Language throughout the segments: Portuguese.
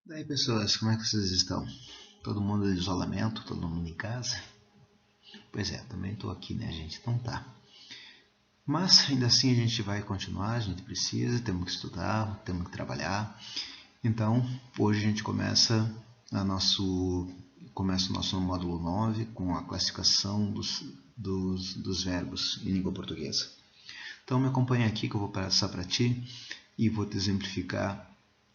Daí pessoas, como é que vocês estão? Todo mundo em isolamento, todo mundo em casa? Pois é, também estou aqui, né, gente? Então tá. Mas ainda assim a gente vai continuar, a gente precisa, temos que estudar, temos que trabalhar. Então, hoje a gente começa o nosso módulo 9 com a classificação dos verbos em língua portuguesa. Então me acompanha aqui que eu vou passar para ti e vou te exemplificar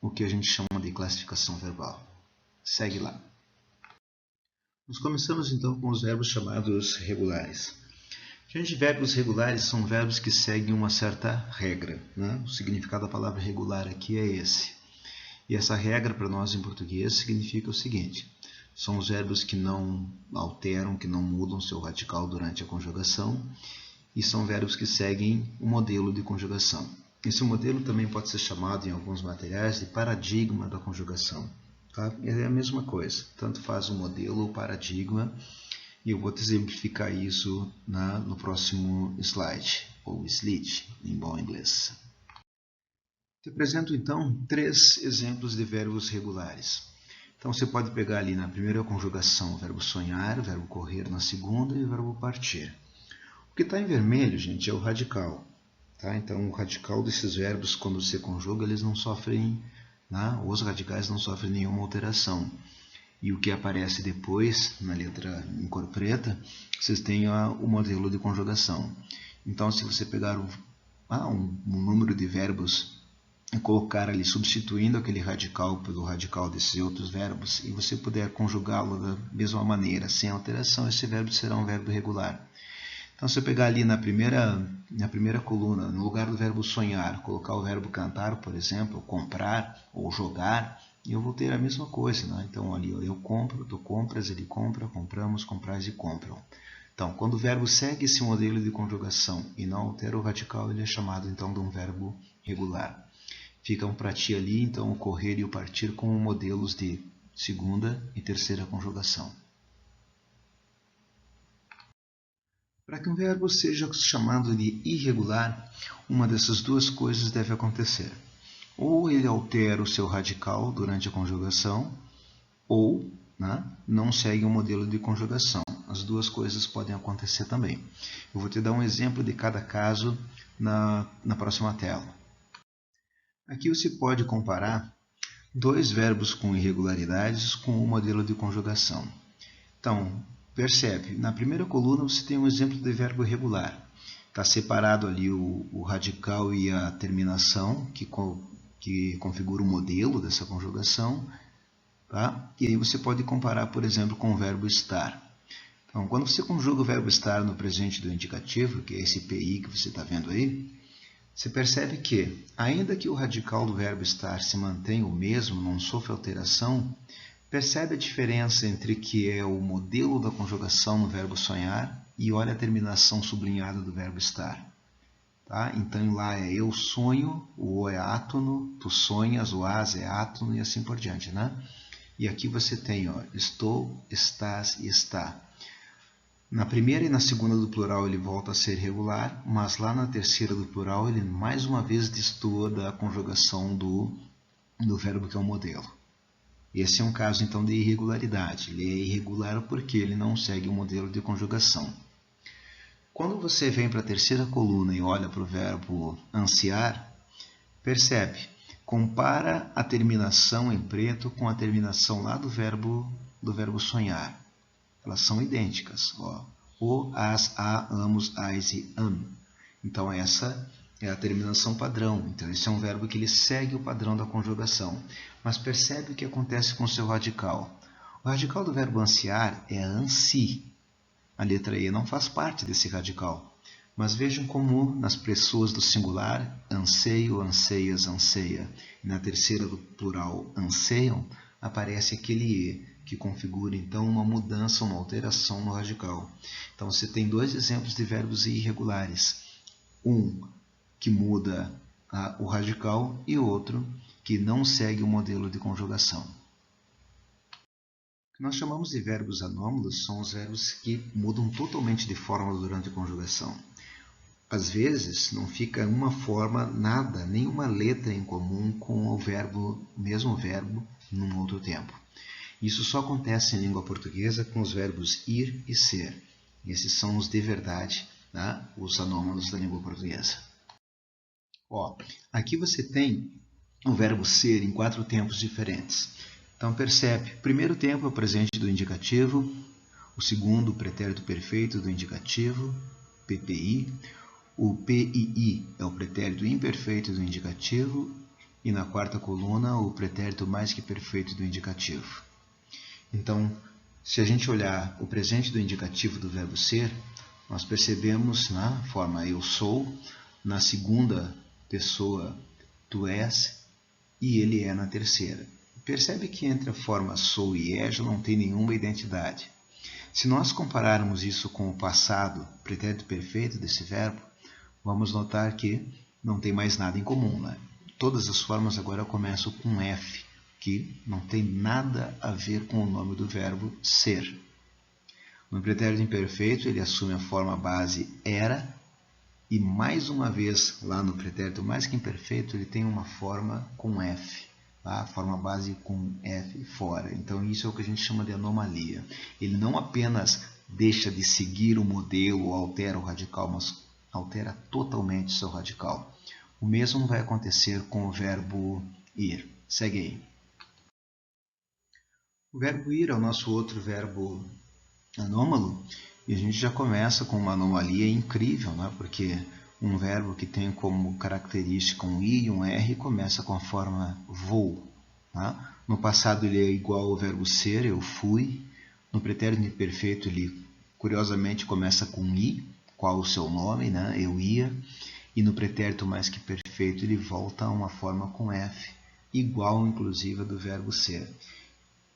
o que a gente chama de classificação verbal. Segue lá. Nós começamos então com os verbos chamados regulares. Gente, verbos regulares são verbos que seguem uma certa regra, né? O significado da palavra regular aqui é esse. E essa regra para nós em português significa o seguinte: são os verbos que não alteram, que não mudam seu radical durante a conjugação, e são verbos que seguem um modelo de conjugação. Esse modelo também pode ser chamado em alguns materiais de paradigma da conjugação. Tá? É a mesma coisa, tanto faz o modelo ou paradigma, e eu vou te exemplificar isso no próximo slide, ou slide em bom inglês. Te apresento então 3 exemplos de verbos regulares. Então você pode pegar ali na primeira conjugação o verbo sonhar, o verbo correr na segunda e o verbo partir. O que está em vermelho, gente, é o radical. Tá? Então, o radical desses verbos, quando você conjuga, eles não sofrem, né? Os radicais não sofrem nenhuma alteração. E o que aparece depois, na letra em cor preta, vocês têm o modelo de conjugação. Então, se você pegar um número de verbos e colocar ali, substituindo aquele radical pelo radical desses outros verbos, e você puder conjugá-lo da mesma maneira, sem alteração, esse verbo será um verbo regular. Então, se eu pegar ali na primeira coluna, no lugar do verbo sonhar, colocar o verbo cantar, por exemplo, comprar ou jogar, eu vou ter a mesma coisa. Né? Então, ali eu compro, tu compras, ele compra, compramos, comprais e compram. Então, quando o verbo segue esse modelo de conjugação e não altera o radical, ele é chamado então de um verbo regular. Ficam para ti ali, então, o correr e o partir como modelos de segunda e terceira conjugação. Para que um verbo seja chamado de irregular, uma dessas duas coisas deve acontecer. Ou ele altera o seu radical durante a conjugação, ou não segue um modelo de conjugação. As duas coisas podem acontecer também. Eu vou te dar um exemplo de cada caso na próxima tela. Aqui você pode comparar dois verbos com irregularidades com o modelo de conjugação. Então, percebe, na primeira coluna você tem um exemplo de verbo irregular. Está separado ali o radical e a terminação, que configura o modelo dessa conjugação. Tá? E aí você pode comparar, por exemplo, com o verbo estar. Então, quando você conjuga o verbo estar no presente do indicativo, que é esse PI que você está vendo aí, você percebe que, ainda que o radical do verbo estar se mantenha o mesmo, não sofra alteração, percebe a diferença entre que é o modelo da conjugação no verbo sonhar e olha a terminação sublinhada do verbo estar. Tá? Então lá é eu sonho, o O é átono, tu sonhas, o as é átono e assim por diante. Né? E aqui você tem estou, estás e está. Na primeira e na segunda do plural ele volta a ser regular, mas lá na terceira do plural ele mais uma vez destoa da conjugação do verbo que é o modelo. Esse é um caso então de irregularidade. Ele é irregular porque ele não segue o modelo de conjugação. Quando você vem para a terceira coluna e olha para o verbo ansiar, percebe, compara a terminação em preto com a terminação lá do verbo sonhar. Elas são idênticas. O, as, a, amos, ais e am. Então essa é a terminação padrão. Então esse é um verbo que ele segue o padrão da conjugação. Mas percebe o que acontece com o seu radical. O radical do verbo ansiar é ansi. A letra E não faz parte desse radical. Mas vejam como nas pessoas do singular, anseio, anseias, anseia, e na terceira do plural, anseiam, aparece aquele E, que configura então uma mudança, uma alteração no radical. Então você tem dois exemplos de verbos irregulares. Um que muda o radical e outro que não segue o modelo de conjugação. O que nós chamamos de verbos anômalos são os verbos que mudam totalmente de forma durante a conjugação. às vezes não fica uma forma, nada, nenhuma letra em comum com o mesmo verbo, num outro tempo. Isso só acontece em língua portuguesa com os verbos ir e ser. Esses são os de verdade, né? Os anômalos da língua portuguesa. Aqui você tem o verbo ser em 4 tempos diferentes. Então percebe, o primeiro tempo é o presente do indicativo, o segundo o pretérito perfeito do indicativo, PPI, o PII é o pretérito imperfeito do indicativo e na quarta coluna o pretérito mais que perfeito do indicativo. Então, se a gente olhar o presente do indicativo do verbo ser, nós percebemos na forma eu sou, na segunda pessoa tu és e ele é na terceira. Percebe que entre a forma sou e é já não tem nenhuma identidade. Se nós compararmos isso com o passado, pretérito perfeito desse verbo, vamos notar que não tem mais nada em comum, né? Todas as formas agora começam com F, que não tem nada a ver com o nome do verbo ser. No pretérito imperfeito, ele assume a forma base era, e mais uma vez, lá no pretérito mais que imperfeito, ele tem uma forma com F, tá? A forma base com F fora. Então isso é o que a gente chama de anomalia. Ele não apenas deixa de seguir o modelo ou altera o radical, mas altera totalmente seu radical. O mesmo vai acontecer com o verbo ir. Segue aí. O verbo ir é o nosso outro verbo anômalo e a gente já começa com uma anomalia incrível, né? Porque um verbo que tem como característica um i e um r começa com a forma vou. Tá? No passado ele é igual ao verbo ser, eu fui. No pretérito imperfeito ele curiosamente começa com i, qual o seu nome, né? Eu ia. E no pretérito mais que perfeito ele volta a uma forma com f, igual inclusive a do verbo ser.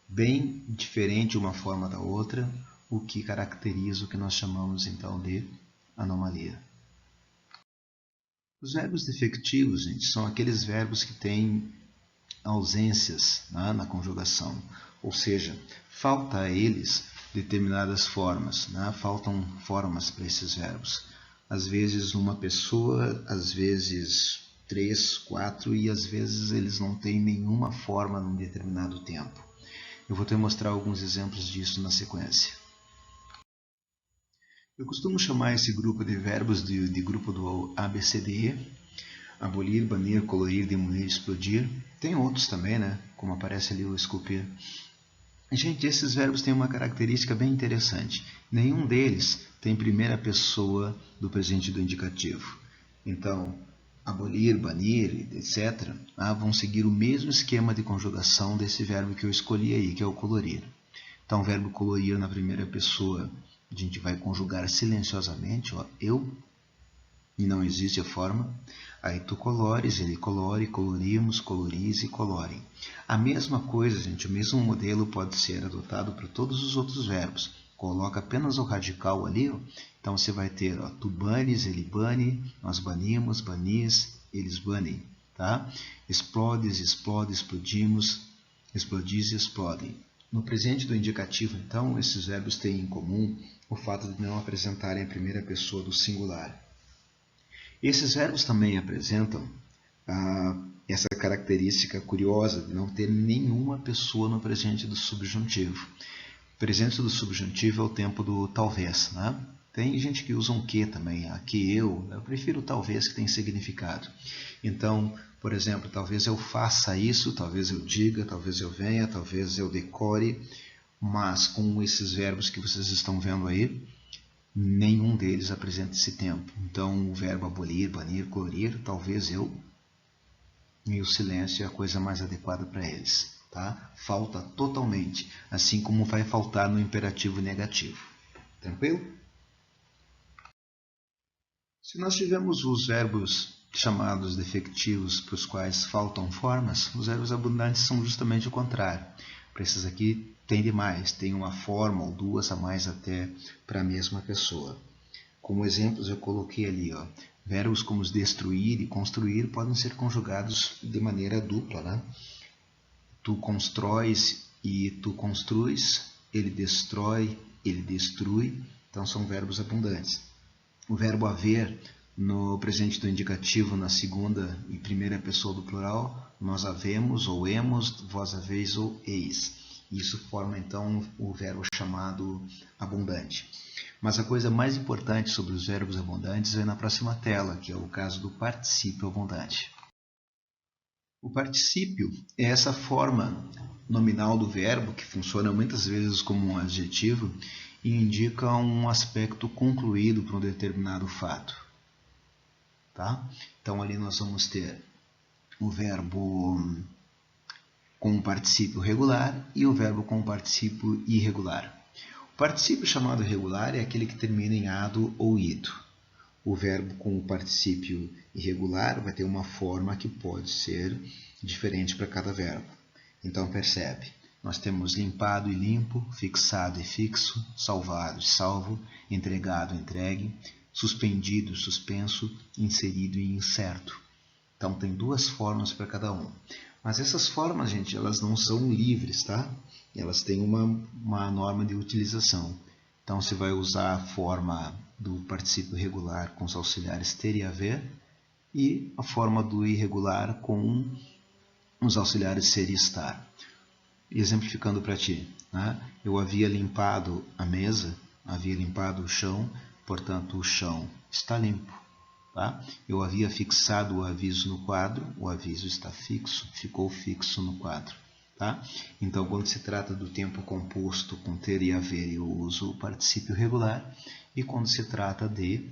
Bem diferente uma forma da outra, o que caracteriza o que nós chamamos então de anomalia. Os verbos defectivos, gente, são aqueles verbos que têm ausências, né, na conjugação, ou seja, falta a eles determinadas formas, né, faltam formas para esses verbos. Às vezes uma pessoa, às vezes 3, 4 e às vezes eles não têm nenhuma forma num determinado tempo. Eu vou te mostrar alguns exemplos disso na sequência. Eu costumo chamar esse grupo de verbos de grupo do ABCDE, abolir, banir, colorir, demolir, explodir. Tem outros também, né? Como aparece ali o esculpir. Gente, esses verbos têm uma característica bem interessante. Nenhum deles tem primeira pessoa do presente do indicativo. Então, abolir, banir, etc., vão seguir o mesmo esquema de conjugação desse verbo que eu escolhi aí, que é o colorir. Então, o verbo colorir na primeira pessoa, a gente vai conjugar silenciosamente, ó, eu, e não existe a forma. Aí tu colores, ele colore, colorimos, coloris e colorem. A mesma coisa, gente, o mesmo modelo pode ser adotado para todos os outros verbos. Coloca apenas o radical ali, ó. Então você vai ter, ó, tu banes, ele bane, nós banimos, banis, eles banem, tá? Explodes, explode, explodimos, explodis e explodem. No presente do indicativo, então, esses verbos têm em comum o fato de não apresentarem a primeira pessoa do singular. Esses verbos também apresentam essa característica curiosa de não ter nenhuma pessoa no presente do subjuntivo. O presente do subjuntivo é o tempo do talvez, né? Tem gente que usa um que também, que eu prefiro talvez, que tem significado. Então, por exemplo, talvez eu faça isso, talvez eu diga, talvez eu venha, talvez eu decore, mas com esses verbos que vocês estão vendo aí, nenhum deles apresenta esse tempo. Então, o verbo abolir, banir, colorir, talvez eu, e o silêncio é a coisa mais adequada para eles. Tá? Falta totalmente, assim como vai faltar no imperativo negativo. Tranquilo? Se nós tivermos os verbos chamados defectivos para os quais faltam formas, os verbos abundantes são justamente o contrário. Para esses aqui tem demais, tem uma forma ou duas a mais até para a mesma pessoa. Como exemplos eu coloquei ali, ó, verbos como os destruir e construir podem ser conjugados de maneira dupla, né? Tu constróis e tu construis, ele destrói, ele destrui, então são verbos abundantes. O verbo haver No presente do indicativo, na segunda e primeira pessoa do plural, nós havemos ou hemos, vós haveis ou eis. Isso forma então o verbo chamado abundante. Mas a coisa mais importante sobre os verbos abundantes é na próxima tela, que é o caso do particípio abundante. O particípio é essa forma nominal do verbo que funciona muitas vezes como um adjetivo e indica um aspecto concluído para um determinado fato. Tá? Então ali nós vamos ter o verbo com o particípio regular e o verbo com o particípio irregular. O particípio chamado regular é aquele que termina em ado ou ido. O verbo com o particípio irregular vai ter uma forma que pode ser diferente para cada verbo. Então percebe, nós temos limpado e limpo, fixado e fixo, salvado e salvo, entregado e entregue, suspendido e suspenso, inserido e inserto. Então tem duas formas para cada um. Mas essas formas, gente, elas não são livres, tá? Elas têm uma norma de utilização. Então você vai usar a forma do particípio regular com os auxiliares ter e haver e a forma do irregular com os auxiliares ser e estar. Exemplificando para ti, né? Eu havia limpado a mesa, havia limpado o chão, portanto o chão está limpo. Tá? Eu havia fixado o aviso no quadro, o aviso está fixo, ficou fixo no quadro. Tá? Então, quando se trata do tempo composto com ter e haver, eu uso o particípio regular, e quando se trata de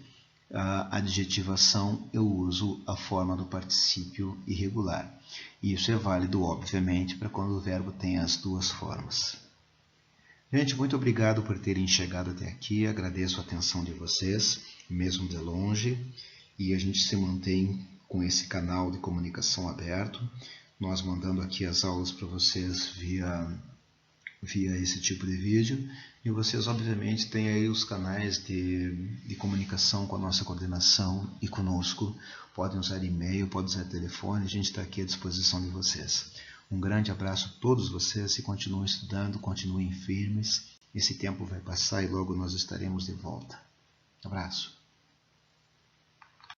adjetivação, eu uso a forma do particípio irregular. E isso é válido, obviamente, para quando o verbo tem as duas formas. Gente, muito obrigado por terem chegado até aqui, agradeço a atenção de vocês, mesmo de longe, e a gente se mantém com esse canal de comunicação aberto, nós mandando aqui as aulas para vocês via esse tipo de vídeo, e vocês obviamente têm aí os canais de comunicação com a nossa coordenação e conosco, podem usar e-mail, podem usar telefone, a gente está aqui à disposição de vocês. Um grande abraço a todos vocês e continuem estudando, continuem firmes, esse tempo vai passar e logo nós estaremos de volta. Abraço.